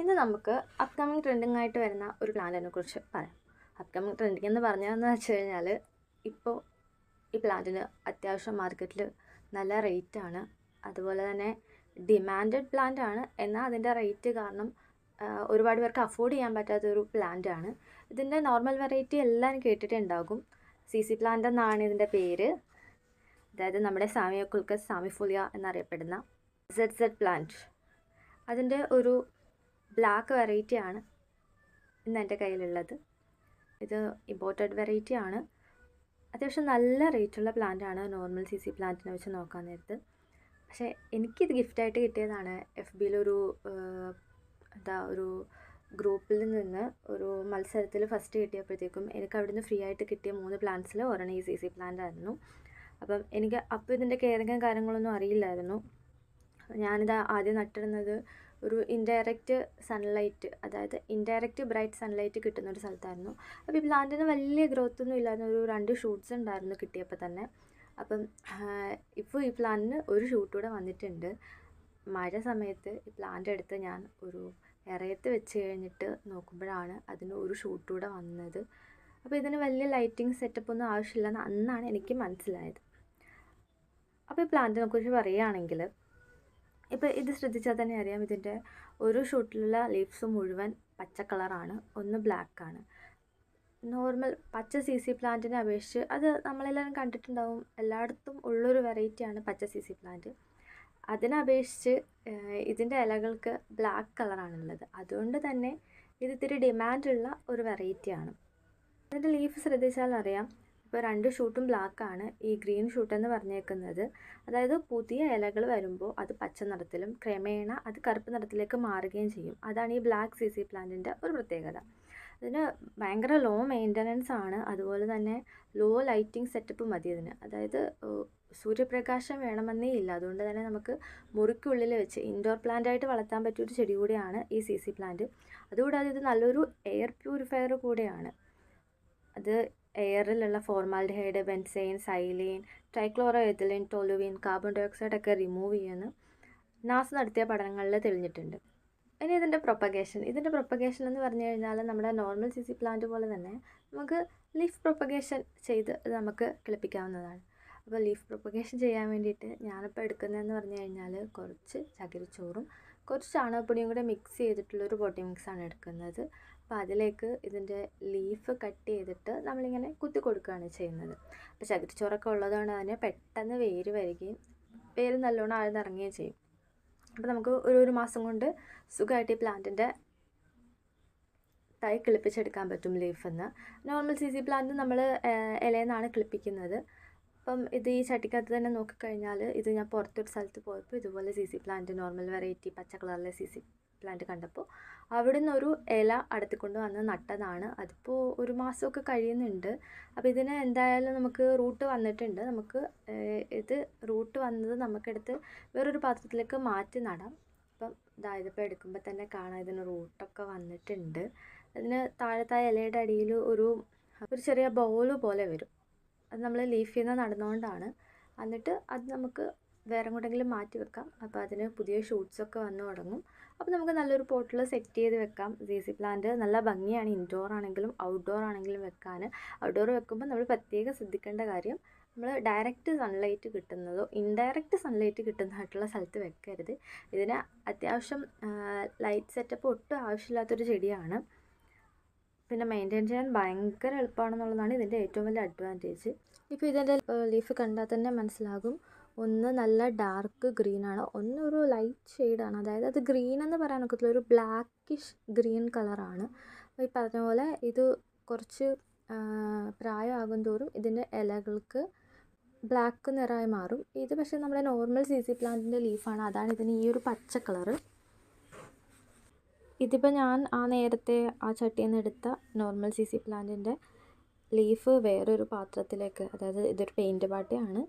ഇന്ന് നമുക്ക് upcoming trending ആയിട്ട് വരുന്ന ഒരു പ്ലാന്റിനെ കുറിച്ച് പറയാം. അപ്കമിങ് ട്രെൻഡിങ് എന്ന് പറഞ്ഞതെന്ന് വെച്ച് കഴിഞ്ഞാൽ ഇപ്പോൾ ഈ പ്ലാന്റിന് അത്യാവശ്യം മാർക്കറ്റിൽ നല്ല റേറ്റാണ്. അതുപോലെ തന്നെ ഡിമാൻഡഡ് പ്ലാന്റ് ആണ്. എന്നാൽ അതിൻ്റെ റേറ്റ് കാരണം ഒരുപാട് പേർക്ക് അഫോർഡ് ചെയ്യാൻ പറ്റാത്തൊരു പ്ലാന്റ് ആണ്. ഇതിൻ്റെ നോർമൽ വെറൈറ്റി എല്ലാവരും കേട്ടിട്ടുണ്ടാകും. CC പ്ലാന്റ് എന്നാണ് ഇതിൻ്റെ പേര്. അതായത് നമ്മുടെ സാമിയോകുൽക്കസ് സാമിഫോലിയ എന്നറിയപ്പെടുന്ന ZZ പ്ലാന്റ്. അതിൻ്റെ ഒരു ബ്ലാക്ക് വെറൈറ്റിയാണ് ഇന്ന് എൻ്റെ കയ്യിലുള്ളത്. ഇത് ഇമ്പോർട്ടഡ് വെറൈറ്റി ആണ്. അത്യാവശ്യം നല്ല റേറ്റുള്ള പ്ലാന്റാണ് നോർമൽ CC പ്ലാന്റിനെ വെച്ച് നോക്കാൻ നേരത്ത്. പക്ഷേ എനിക്കിത് ഗിഫ്റ്റായിട്ട് കിട്ടിയതാണ്. FBയിലൊരു ഒരു ഗ്രൂപ്പിൽ നിന്ന് ഒരു മത്സരത്തിൽ ഫസ്റ്റ് കിട്ടിയപ്പോഴത്തേക്കും എനിക്ക് അവിടുന്ന് ഫ്രീ ആയിട്ട് കിട്ടിയ 3 പ്ലാന്റ്സിൽ ഒരെണ്ണം ഈ CC പ്ലാന്റ് ആയിരുന്നു. അപ്പം എനിക്ക് അപ്പോൾ ഇതിൻ്റെ കെയറിങ്ങും കാര്യങ്ങളൊന്നും അറിയില്ലായിരുന്നു. ഞാനിത് ആദ്യം നട്ടിരുന്നത് ഒരു ഇൻഡയറക്റ്റ് സൺലൈറ്റ്, അതായത് ഇൻഡയറക്റ്റ് ബ്രൈറ്റ് സൺലൈറ്റ് കിട്ടുന്ന ഒരു സ്ഥലത്തായിരുന്നു. അപ്പോൾ ഈ പ്ലാന്റിന് വലിയ ഗ്രോത്ത് ഒന്നും ഇല്ലായിരുന്നു. ഒരു 2 ഷൂട്ട്സ് ഉണ്ടായിരുന്നു കിട്ടിയപ്പോൾ തന്നെ. അപ്പം ഇപ്പോൾ ഈ പ്ലാന്റിന് ഒരു ഷൂട്ട് കൂടെ വന്നിട്ടുണ്ട്. മഴ സമയത്ത് ഈ പ്ലാന്റ് എടുത്ത് ഞാൻ ഒരു ഇറയത്ത് വെച്ച് കഴിഞ്ഞിട്ട് നോക്കുമ്പോഴാണ് അതിന് ഒരു ഷൂട്ട് കൂടെ വന്നത്. അപ്പോൾ ഇതിന് വലിയ ലൈറ്റിംഗ് സെറ്റപ്പ് ഒന്നും ആവശ്യമില്ലെന്ന് അന്നാണ് എനിക്ക് മനസ്സിലായത്. അപ്പോൾ ഈ പ്ലാന്റിനെ കുറിച്ച് പറയുകയാണെങ്കിൽ, ഇപ്പോൾ ഇത് ശ്രദ്ധിച്ചാൽ തന്നെ അറിയാം, ഇതിൻ്റെ ഒരു ഷൂട്ടിലുള്ള ലീവ്സ് മുഴുവൻ പച്ച കളറാണ്, ഒന്ന് ബ്ലാക്കാണ്. നോർമൽ പച്ച CC പ്ലാന്റിനെ അപേക്ഷിച്ച് അത് നമ്മളെല്ലാവരും കണ്ടിട്ടുണ്ടാവും, എല്ലായിടത്തും ഉള്ളൊരു വെറൈറ്റിയാണ് പച്ച CC പ്ലാന്റ്. അതിനപേക്ഷിച്ച് ഇതിൻ്റെ ഇലകൾക്ക് ബ്ലാക്ക് കളറാണുള്ളത്. അതുകൊണ്ട് തന്നെ ഇത് ഇത്തിരി ഡിമാൻഡുള്ള ഒരു വെറൈറ്റിയാണ്. ഇതിൻ്റെ ലീഫ് ശ്രദ്ധിച്ചാൽ അറിയാം, ഇപ്പോൾ 2 ഷൂട്ടും ബ്ലാക്കാണ്. ഈ ഗ്രീൻ ഷൂട്ട് എന്ന് പറഞ്ഞേക്കുന്നത്, അതായത് പുതിയ ഇലകൾ വരുമ്പോൾ അത് പച്ച നിറത്തിലും ക്രമേണ അത് കറുപ്പ് നിറത്തിലേക്ക് മാറുകയും ചെയ്യും. അതാണ് ഈ ബ്ലാക്ക് CC പ്ലാന്റിൻ്റെ ഒരു പ്രത്യേകത. ഇതിന് ഭയങ്കര ലോ മെയിൻ്റനൻസ് ആണ്. അതുപോലെ തന്നെ ലോ ലൈറ്റിംഗ് സെറ്റപ്പ് മതി ഇതിന്. അതായത് സൂര്യപ്രകാശം വേണമെന്നേ ഇല്ല. അതുകൊണ്ട് തന്നെ നമുക്ക് മുറിക്കുള്ളിൽ വെച്ച് ഇൻഡോർ പ്ലാന്റായിട്ട് വളർത്താൻ പറ്റിയൊരു ചെടി കൂടിയാണ് ഈ CC പ്ലാന്റ്. അതുകൂടാതെ ഇത് നല്ലൊരു എയർ പ്യൂരിഫയർ കൂടെയാണ്. അത് എയറിലുള്ള formaldehyde, benzene, xylene, trichloroethylene, toluene, carbon dioxide ഒക്കെ റിമൂവ് ചെയ്യുമെന്ന് NASA നടത്തിയ പഠനങ്ങളിൽ തെളിഞ്ഞിട്ടുണ്ട്. ഇനി ഇതിൻ്റെ പ്രൊപ്പഗേഷൻ എന്ന് പറഞ്ഞു കഴിഞ്ഞാൽ നമ്മുടെ നോർമൽ CC പ്ലാന്റ് പോലെ തന്നെ നമുക്ക് ലീഫ് പ്രൊപ്പഗേഷൻ ചെയ്ത് നമുക്ക് കിളിപ്പിക്കാവുന്നതാണ്. അപ്പോൾ ലീഫ് പ്രൊപ്പഗേഷൻ ചെയ്യാൻ വേണ്ടിയിട്ട് ഞാനിപ്പോൾ എടുക്കുന്നതെന്ന് പറഞ്ഞു കഴിഞ്ഞാൽ കുറച്ച് ചകിരിച്ചോറും കുറച്ച് ചാണകപ്പൊടിയും കൂടെ മിക്സ് ചെയ്തിട്ടുള്ളൊരു പോട്ടി മിക്സാണ് എടുക്കുന്നത്. അപ്പോൾ അതിലേക്ക് ഇതിൻ്റെ ലീഫ് കട്ട് ചെയ്തിട്ട് നമ്മളിങ്ങനെ കുത്തി കൊടുക്കുകയാണ് ചെയ്യുന്നത്. അപ്പോൾ ചകിരിച്ചോറൊക്കെ ഉള്ളതുകൊണ്ട് തന്നെ പെട്ടെന്ന് വേര് വരികയും വേര് നല്ലോണം ആഴ്ന്നിറങ്ങുകയും ചെയ്യും. അപ്പോൾ നമുക്ക് ഒരു മാസം കൊണ്ട് സുഖമായിട്ട് ഈ പ്ലാന്റിൻ്റെ തൈ കിളിപ്പിച്ചെടുക്കാൻ പറ്റും ലീഫിൽ നിന്ന്. നോർമൽ CC പ്ലാന്റ് നമ്മൾ ഇലയിൽ നിന്നാണ് കിളിപ്പിക്കുന്നത്. അപ്പം ഇത് ഈ ചട്ടിക്കകത്ത് തന്നെ നോക്കിക്കഴിഞ്ഞാൽ, ഇത് ഞാൻ പുറത്തൊരു സ്ഥലത്ത് പോയപ്പോൾ ഇതുപോലെ CC പ്ലാന്റ് നോർമൽ വെറൈറ്റി പച്ച കളറിലെ CC പ്ലാന്റ് കണ്ടപ്പോൾ അവിടെ നിന്നൊരു ഇല അടുത്തിക്കൊണ്ട് വന്ന് നട്ടതാണ്. അതിപ്പോൾ ഒരു മാസമൊക്കെ കഴിയുന്നുണ്ട്. അപ്പോൾ ഇതിന് എന്തായാലും നമുക്ക് റൂട്ട് വന്നിട്ടുണ്ട്. നമുക്ക് ഇത് റൂട്ട് വന്നത് നമുക്കെടുത്ത് വേറൊരു പാത്രത്തിലേക്ക് മാറ്റി നടാം. അപ്പം ഇതിപ്പോൾ എടുക്കുമ്പോൾ തന്നെ കാണാം ഇതിന് റൂട്ടൊക്കെ വന്നിട്ടുണ്ട്. അതിന് താഴത്തെ ഇലയുടെ അടിയിൽ ഒരു ചെറിയ ബൗൾ പോലെ വരും. അത് നമ്മൾ ലീഫിൽ നിന്ന് നടുന്നതുകൊണ്ടാണ്. എന്നിട്ട് അത് നമുക്ക് വേറെ എങ്ങോട്ടെങ്കിലും മാറ്റി വെക്കാം. അപ്പോൾ അതിന് പുതിയ ഷൂട്ട്സൊക്കെ വന്നു തുടങ്ങും. അപ്പോൾ നമുക്ക് നല്ലൊരു പോട്ടിൽ സെറ്റ് ചെയ്ത് വെക്കാം. CC പ്ലാന്റ് നല്ല ഭംഗിയാണ് ഇൻഡോർ ആണെങ്കിലും ഔട്ട്ഡോർ ആണെങ്കിലും വെക്കാൻ. ഔട്ട്ഡോർ വെക്കുമ്പോൾ നമ്മൾ പ്രത്യേകം ശ്രദ്ധിക്കേണ്ട കാര്യം, നമ്മൾ ഡയറക്റ്റ് സൺലൈറ്റ് കിട്ടുന്നതോ ഇൻഡയറക്റ്റ് സൺലൈറ്റ് കിട്ടുന്നതായിട്ടുള്ള സ്ഥലത്ത് വെക്കരുത്. ഇതിന് അത്യാവശ്യം ലൈറ്റ് സെറ്റപ്പ് ഒട്ടും ആവശ്യമില്ലാത്തൊരു ചെടിയാണ്. പിന്നെ മെയിൻറ്റെയിൻ ചെയ്യാൻ ഭയങ്കര എളുപ്പമാണെന്നുള്ളതാണ് ഇതിൻ്റെ ഏറ്റവും വലിയ അഡ്വാൻറ്റേജ്. ഇപ്പോൾ ഇതിൻ്റെ ലീഫ് കണ്ടാൽ തന്നെ മനസ്സിലാകും, ഒന്ന് നല്ല ഡാർക്ക് ഗ്രീനാണ്, ഒന്ന് ഒരു ലൈറ്റ് ഷെയ്ഡാണ്. അതായത് അത് ഗ്രീൻ എന്ന് പറയാൻ ഒക്കത്തില്ല, ഒരു ബ്ലാക്കിഷ് ഗ്രീൻ കളറാണ്. അപ്പോൾ ഈ പറഞ്ഞ പോലെ ഇത് കുറച്ച് പ്രായമാകും തോറും ഇതിൻ്റെ ഇലകൾക്ക് ബ്ലാക്ക് നിറമായി മാറും. ഇത് പക്ഷേ നമ്മുടെ നോർമൽ CC പ്ലാന്റിൻ്റെ ലീഫാണ്. അതാണ് ഇതിന് ഈ ഒരു പച്ച കളറ്. ഇതിപ്പോൾ ഞാൻ നേരത്തെ ആ ചട്ടിയിൽ നിന്ന് എടുത്ത നോർമൽ CC പ്ലാന്റിൻ്റെ ലീഫ് വേറൊരു പാത്രത്തിലേക്ക്, അതായത് ഇതൊരു പെയിൻറ്റ് പാട്ടയാണ്,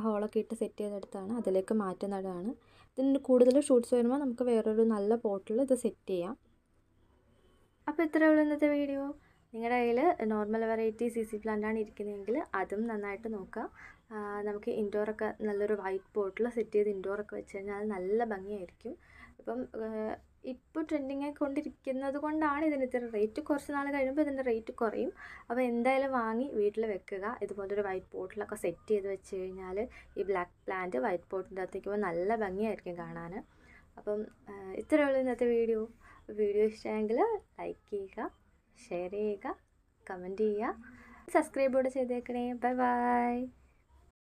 ഹോളൊക്കെ ഇട്ട് സെറ്റ് ചെയ്തെടുത്താണ്, അതിലേക്ക് മാറ്റി നടുകയാണ്. ഇതിന് കൂടുതൽ ഷൂട്ട്സ് വരുമ്പോൾ നമുക്ക് വേറൊരു നല്ല പോട്ടിൽ ഇത് സെറ്റ് ചെയ്യാം. അപ്പോൾ ഇത്രയേ ഉള്ളൂ ഇന്നത്തെ വീഡിയോ. നിങ്ങളുടെ കയ്യിൽ നോർമൽ വെറൈറ്റി CC പ്ലാന്റാണ് ഇരിക്കുന്നതെങ്കിൽ അതും നന്നായിട്ട് നോക്കുക. നമുക്ക് ഇൻഡോറൊക്കെ നല്ലൊരു വൈറ്റ് പോട്ടിൽ സെറ്റ് ചെയ്ത് ഇൻഡോറൊക്കെ വെച്ച് കഴിഞ്ഞാൽ നല്ല ഭംഗിയായിരിക്കും. ഇപ്പം ഇപ്പോൾ ട്രെൻഡിങ് ആയിക്കൊണ്ടിരിക്കുന്നത് കൊണ്ടാണ് ഇതിന് ഇത്ര റേറ്റ്. കുറച്ച് നാൾ കഴിയുമ്പോൾ ഇതിൻ്റെ റേറ്റ് കുറയും. അപ്പോൾ എന്തായാലും വാങ്ങി വീട്ടിൽ വെക്കുക. ഇതുപോലൊരു വൈറ്റ് പോട്ടിലൊക്കെ സെറ്റ് ചെയ്ത് വെച്ച് കഴിഞ്ഞാൽ ഈ ബ്ലാക്ക് പ്ലാന്റ് വൈറ്റ് പോട്ടിൻ്റെ അകത്ത് വയ്ക്കുമ്പോൾ നല്ല ഭംഗിയായിരിക്കും കാണാൻ. അപ്പം ഇത്രയേ ഉള്ളൂ ഇന്നത്തെ വീഡിയോ. ഇഷ്ടമായെങ്കിൽ ലൈക്ക് ചെയ്യുക, ഷെയർ ചെയ്യുക, കമൻറ്റ് ചെയ്യുക, സബ്സ്ക്രൈബ് കൂടെ ചെയ്തേക്കണേ. Bye bye.